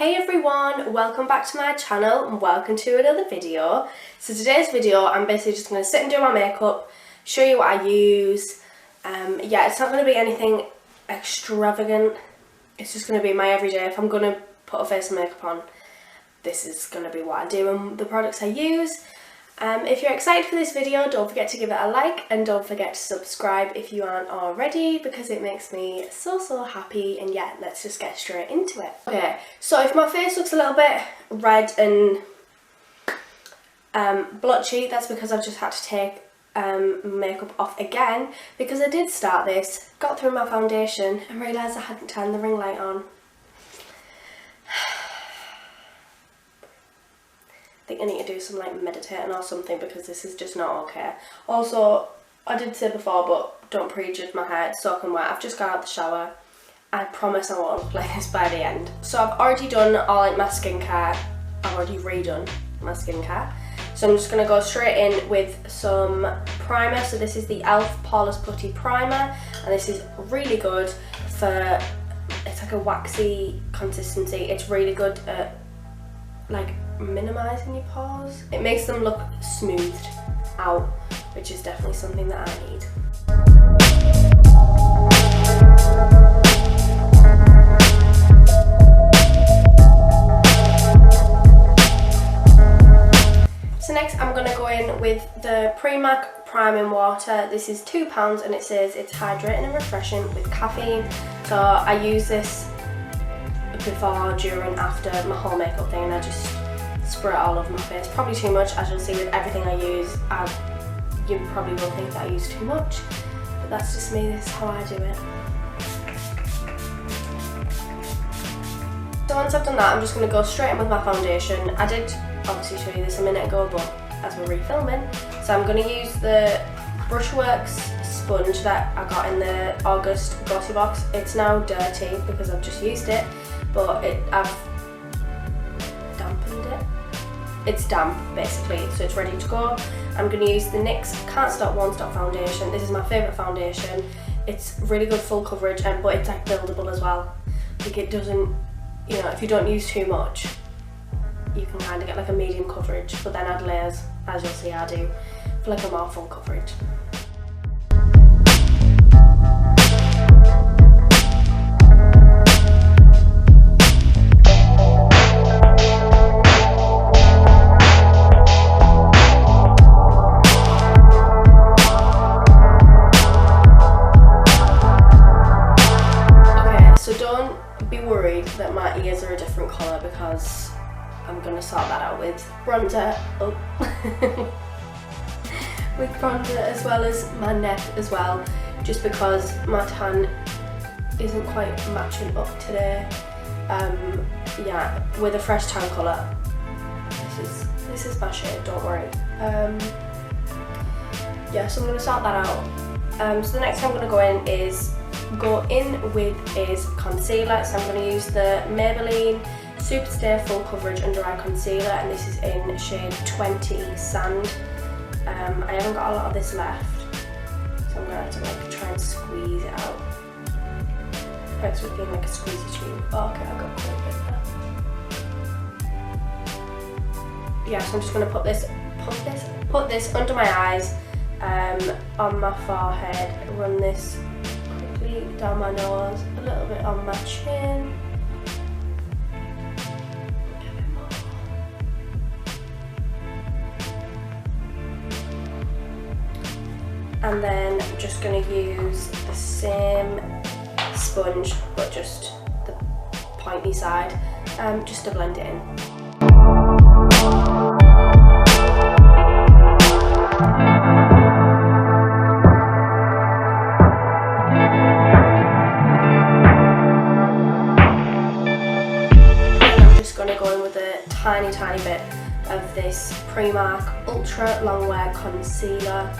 Hey everyone, welcome back to my channel and welcome to another video. So today's video I'm basically just going to sit and do my makeup, show you what I use. Yeah, it's not going to be anything extravagant, it's just going to be my everyday. If I'm going to put a face of makeup on, this is going to be what I do and the products I use. If you're excited for this video, don't forget to give it a like and don't forget to subscribe if you aren't already, because it makes me so happy. And yeah, let's just get straight into it. Okay, so if my face looks a little bit red and blotchy, that's because I've just had to take makeup off again, because I did start this, got through my foundation and realised I hadn't turned the ring light on. I think I need to do some like meditating or something, because this is just not okay. Also, I did say before, but don't prejudge my hair, it's soaking wet. I've just got out of the shower. I promise I won't look like this by the end. So I've already done all like my skincare. I've already redone my skincare. So I'm just going to go straight in with some primer. So this is the e.l.f. Poreless Putty Primer, and this is really good for, it's like a waxy consistency. It's really good at like minimising your pores. It makes them look smoothed out, which is definitely something that I need. So next I'm going to go in with the Primark Priming Water. This is £2 and it says it's hydrating and refreshing with caffeine. So I use this before, during, after my whole makeup thing, and I just spray it all over my face. Probably too much, as you'll see with everything I use. You probably will think that I use too much, but that's just me, this is how I do it. So once I've done that, I'm just going to go straight in with my foundation. I did obviously show you this a minute ago, but as we're refilming, so I'm going to use the Brushworks sponge that I got in the August glossy box. It's now dirty because I've just used it, but I've dampened it. It's damp basically, so it's ready to go. I'm going to use the NYX Can't Stop Won't Stop foundation. This is my favourite foundation. It's really good full coverage, but it's like buildable as well. Like it doesn't, you know, if you don't use too much, you can kind of get like a medium coverage, but then add layers, as you'll see I do, for like a more full coverage. That my ears are a different colour, because I'm going to sort that out with bronzer. Oh. With bronzer, as well as my neck as well, just because my tan isn't quite matching up today. Yeah, with a fresh tan colour. This is my shade, don't worry. Yeah, so I'm going to sort that out. So the next thing I'm going to go in with is concealer. So I'm going to use the Maybelline Superstay Full Coverage Under Eye Concealer, and this is in shade 20 Sand. I haven't got a lot of this left, so I'm going to have to like try and squeeze it out. It's looking like a squeezy tube. Oh, okay, I got quite a bit there. Yeah, so I'm just going to put this under my eyes, on my forehead, run this down my nose, a little bit on my chin, a bit more. And then I'm just going to use the same sponge, but just the pointy side, just to blend it in. Tiny bit of this Primark Ultra Longwear Concealer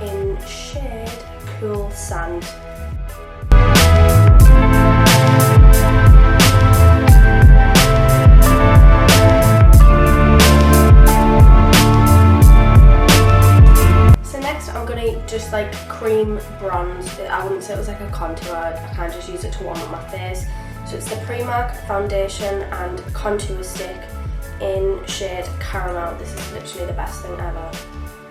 in shade Cool Sand. So next I'm going to just like cream bronze. I wouldn't say it was like a contour, I can't just use it to warm up my face. So it's the Primark foundation and contour stick in shade Caramel. This is literally the best thing ever,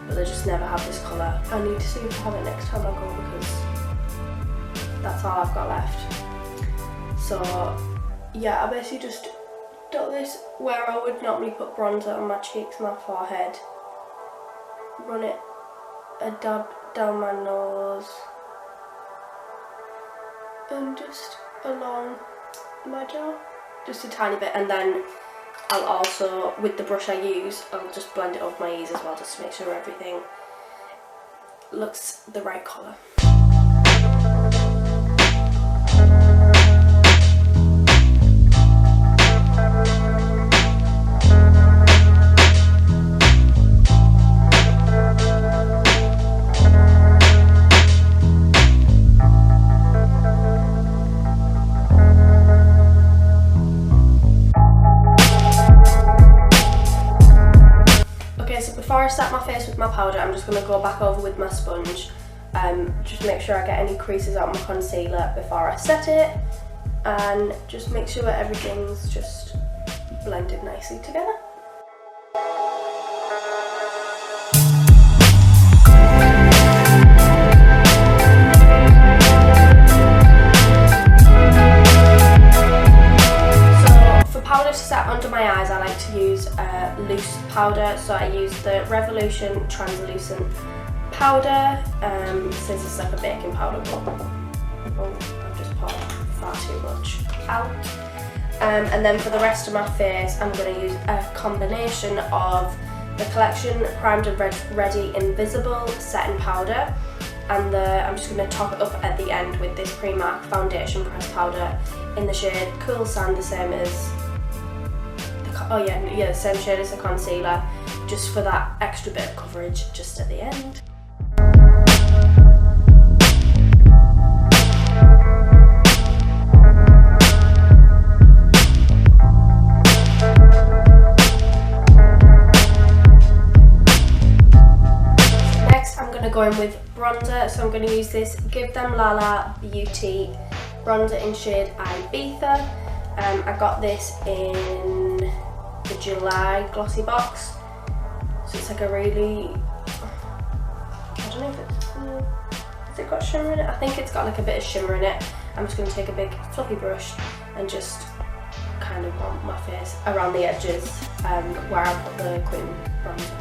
but they just never have this colour. I need to see if I have it next time I go because that's all I've got left. So yeah, I basically just dot this where I would normally put bronzer on my cheeks and my forehead. Run it a dab down my nose and just along my jaw, just a tiny bit, and then I'll also, with the brush I use, I'll just blend it over my ears as well, just to make sure everything looks the right colour. Before I set my face with my powder, I'm just going to go back over with my sponge, just make sure I get any creases out of my concealer before I set it, and just make sure everything's just blended nicely together. Powder to set under my eyes, I like to use a loose powder, so I use the Revolution Translucent powder, since it's like a baking powder, but I've just poured far too much out. And then for the rest of my face, I'm going to use a combination of the Collection Primed and Ready Invisible Setting Powder, and I'm just going to top it up at the end with this Primark Foundation Press Powder in the shade Cool Sand, the same as the same shade as the concealer, just for that extra bit of coverage just at the end. Next I'm going to go in with bronzer, so I'm going to use this Give Them Lala Beauty bronzer in shade Ibiza. I got this in the July glossy box, so it's like a really, I don't know if it's, has it got shimmer in it? I think it's got like a bit of shimmer in it. I'm just going to take a big fluffy brush and just kind of on my face around the edges where I put the cream bronzer.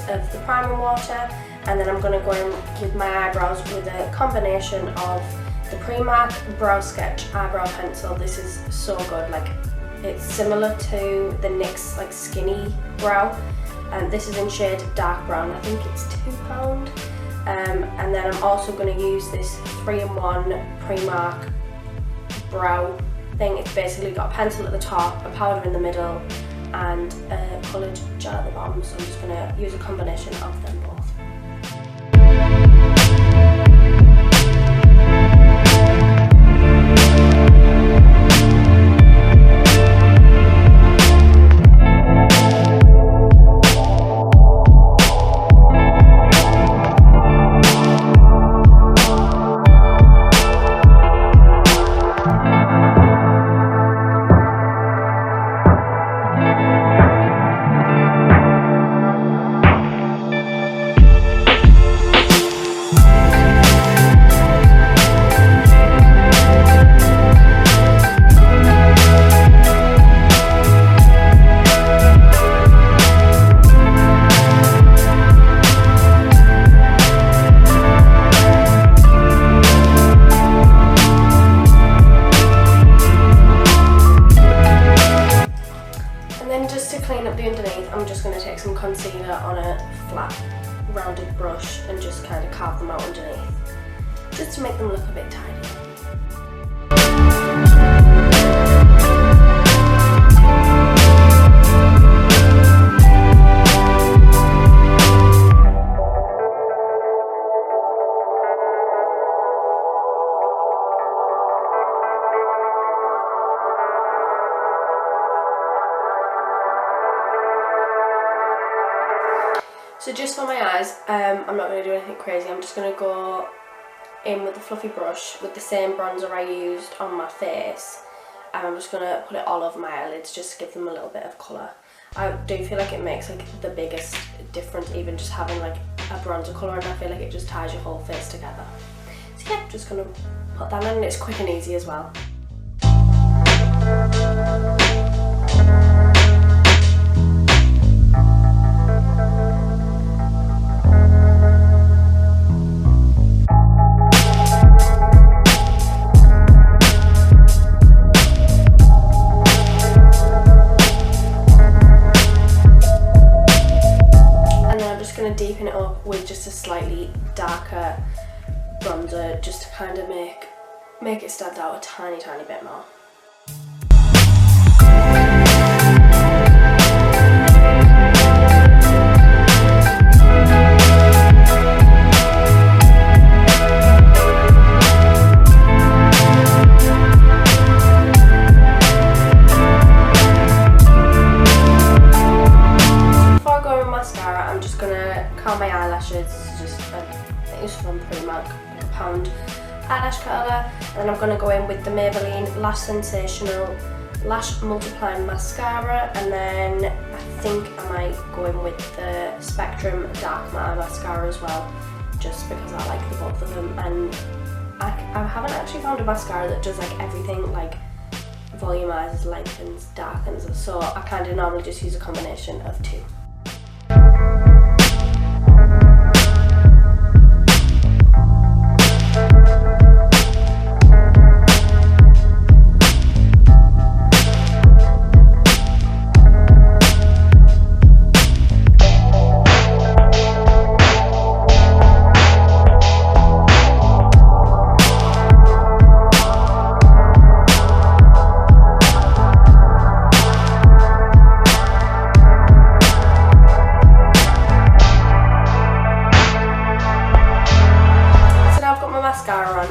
Of the primer water, and then I'm going to go in with my eyebrows with a combination of the Primark Brow Sketch eyebrow pencil. This is so good, like it's similar to the NYX like skinny brow, and this is in shade dark brown. I think it's £2, and then I'm also going to use this 3-in-1 Primark brow thing. It's basically got a pencil at the top, a powder in the middle, and a coloured gel at the bottom, so I'm just going to use a combination of them both. I'm just going to take some concealer on a flat rounded brush and just kind of carve them out underneath, just to make them look a bit tidy. So just for my eyes, I'm not going to do anything crazy. I'm just going to go in with the fluffy brush with the same bronzer I used on my face. And I'm just going to put it all over my eyelids just to give them a little bit of colour. I do feel like it makes like the biggest difference, even just having like a bronzer colour, and I feel like it just ties your whole face together. So yeah, just going to put that in, and it's quick and easy as well. Deepen it up with just a slightly darker bronzer, just to kind of make it stand out a tiny bit more. My eyelashes, just I use from Primark, like a pound eyelash curler, and then I'm going to go in with the Maybelline Lash Sensational Lash Multiplying Mascara, and then I think I might go in with the Spectrum Dark Matte Mascara as well, just because I like the both of them, and I haven't actually found a mascara that does like everything, like volumizes, lengthens, darkens, so I kind of normally just use a combination of two.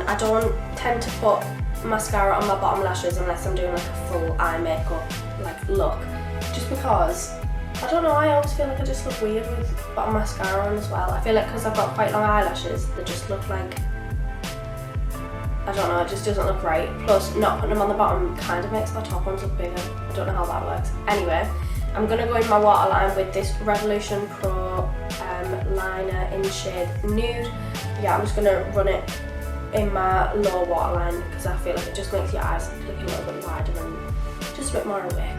I don't tend to put mascara on my bottom lashes unless I'm doing like a full eye makeup like look, just because I don't know, I always feel like I just look weird with bottom mascara on as well. I feel like because I've got quite long eyelashes, they just look like, I don't know, it just doesn't look right. Plus not putting them on the bottom kind of makes my top ones look bigger. I don't know how that works. Anyway, I'm going to go in my waterline with this Revolution Pro liner in shade Nude. Yeah, I'm just going to run it in my lower waterline because I feel like it just makes your eyes look a little bit wider and just a bit more awake.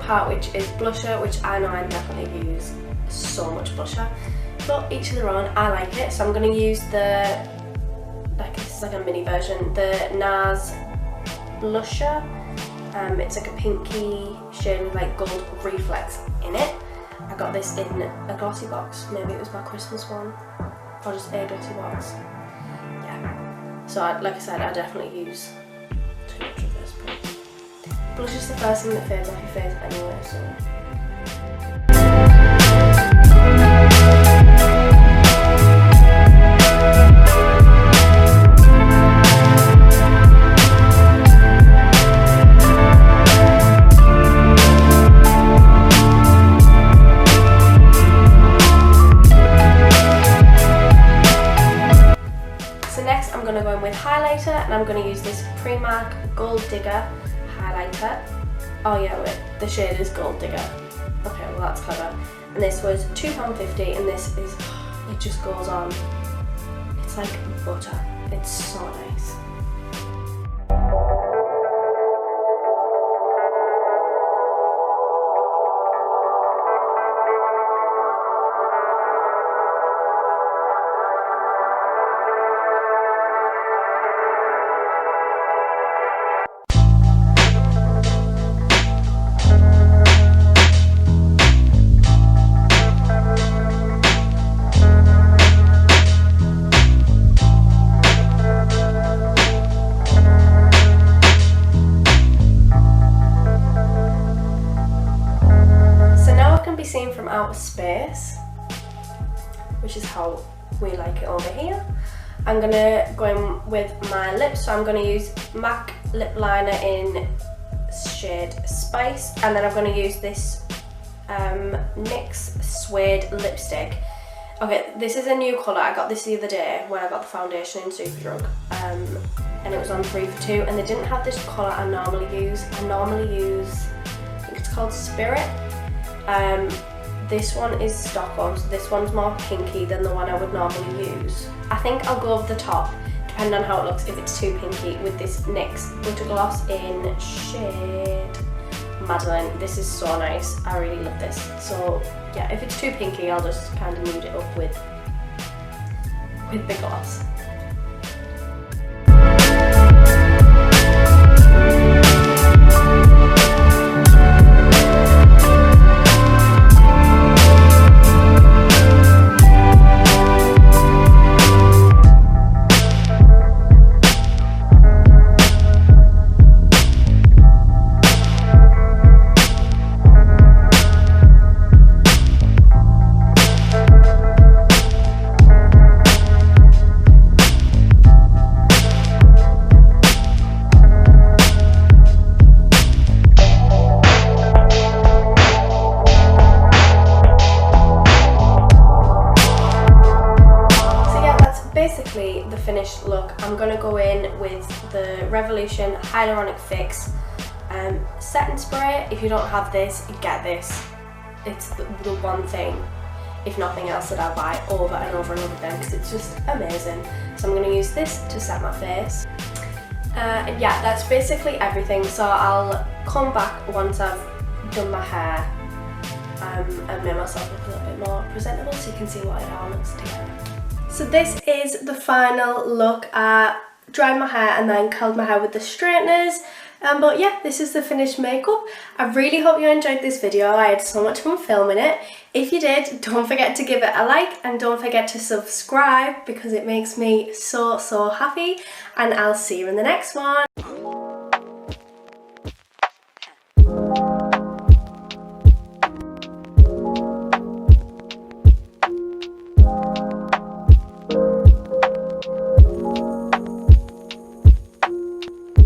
Part, which is blusher, which I know I definitely use so much blusher, but each of their own. I like it, so I'm going to use the, like, this is like a mini version, the Nars Blusher. It's like a pinky shade with like gold reflex in it. I got this in a glossy box, maybe it was my Christmas one, or just a glossy box. Yeah, so like I said, I definitely use too much of this, but blush is the first thing that fades off your face anyway, so. So next I'm going to go in with highlighter, and I'm going to use this Primark Gold Digger highlighter. Oh yeah, wait, the shade is Gold Digger. Okay, well that's clever. And this was £2.50, and this is, it just goes on. It's like butter. It's so nice. space, which is how we like it over here. I'm gonna go in with my lips, so I'm gonna use MAC lip liner in shade Spice, and then I'm gonna use this NYX Suede Lipstick. Okay, this is a new colour. I got this the other day when I got the foundation in Superdrug, and it was on 3 for 2, and they didn't have this colour I normally use. I think it's called Spirit. This one is Stockholm, so this one's more pinky than the one I would normally use. I think I'll go over the top, depending on how it looks, if it's too pinky, with this NYX Butter Gloss in shade Madeline. This is so nice. I really love this. So yeah, if it's too pinky, I'll just kind of nude it up with the gloss. Basically the finished look. I'm going to go in with the Revolution Hyaluronic Fix setting spray. If you don't have this, get this. It's the one thing, if nothing else, that I buy over and over and over again because it's just amazing. So I'm going to use this to set my face. Yeah, that's basically everything. So I'll come back once I've done my hair and made myself look a little bit more presentable so you can see what it all looks together. So this is the final look. I dried my hair and then curled my hair with the straighteners. But yeah, this is the finished makeup. I really hope you enjoyed this video. I had so much fun filming it. If you did, don't forget to give it a like and don't forget to subscribe because it makes me so happy. And I'll see you in the next one.